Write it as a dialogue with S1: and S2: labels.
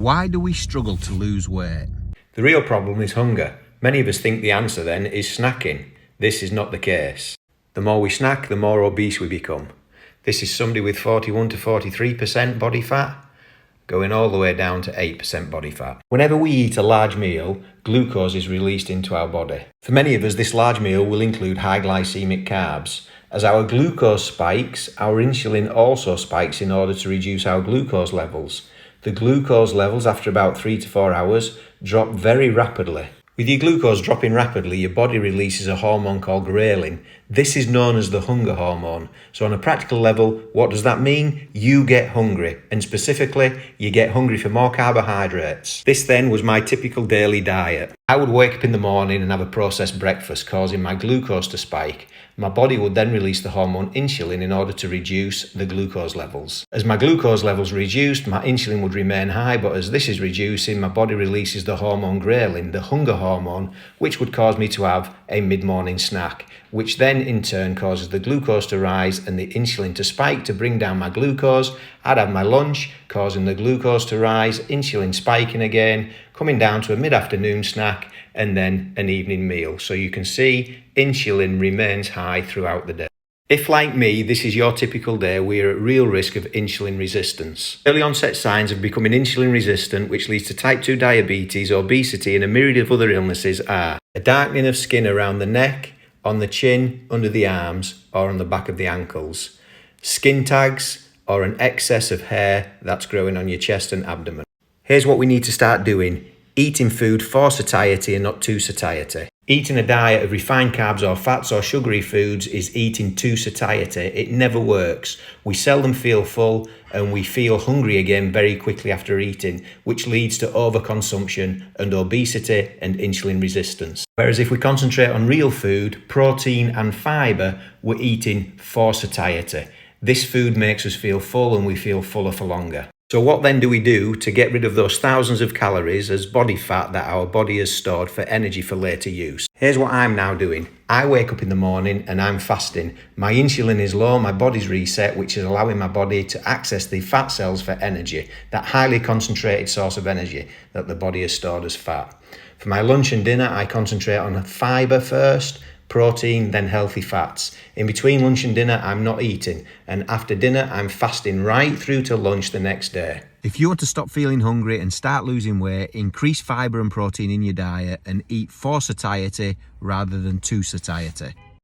S1: Why do we struggle to lose weight?
S2: The real problem is hunger. Many of us think the answer then is snacking. This is not the case. The more we snack, the more obese we become. This is somebody with 41 to 43% body fat, going all the way down to 8% body fat. Whenever we eat a large meal, glucose is released into our body. For many of us, this large meal will include high glycemic carbs. As our glucose spikes, our insulin also spikes in order to reduce our glucose levels. The glucose levels after about 3 to 4 hours drop very rapidly. With your glucose dropping rapidly, your body releases a hormone called ghrelin. This is known as the hunger hormone. So on a practical level, what does that mean? You get hungry, and specifically, you get hungry for more carbohydrates. This then was my typical daily diet. I would wake up in the morning and have a processed breakfast, causing my glucose to spike. My body would then release the hormone insulin in order to reduce the glucose levels. As my glucose levels reduced, my insulin would remain high, but as this is reducing, my body releases the hormone ghrelin, the hunger hormone, which would cause me to have a mid-morning snack, which then in turn causes the glucose to rise and the insulin to spike to bring down my glucose. I'd have my lunch, causing the glucose to rise, insulin spiking again, coming down to a mid-afternoon snack, and then an evening meal. So you can see insulin remains high throughout the day. If, like me, this is your typical day, we are at real risk of insulin resistance. Early onset signs of becoming insulin resistant, which leads to type 2 diabetes, obesity, and a myriad of other illnesses are a darkening of skin around the neck, on the chin, under the arms, or on the back of the ankles, skin tags, or an excess of hair that's growing on your chest and abdomen. Here's what we need to start doing. Eating food for satiety and not to satiety. Eating a diet of refined carbs or fats or sugary foods is eating to satiety. It never works. We seldom feel full and we feel hungry again very quickly after eating, which leads to overconsumption and obesity and insulin resistance. Whereas if we concentrate on real food, protein and fibre, we're eating for satiety. This food makes us feel full and we feel fuller for longer. So what then do we do to get rid of those thousands of calories as body fat that our body has stored for energy for later use? Here's what I'm now doing. I wake up in the morning and I'm fasting. My insulin is low, my body's reset, which is allowing my body to access the fat cells for energy, that highly concentrated source of energy that the body has stored as fat. For my lunch and dinner, I concentrate on fibre first, protein, then healthy fats. In between lunch and dinner, I'm not eating. And after dinner, I'm fasting right through to lunch the next day.
S1: If you want to stop feeling hungry and start losing weight, increase fibre and protein in your diet and eat for satiety rather than to satiety.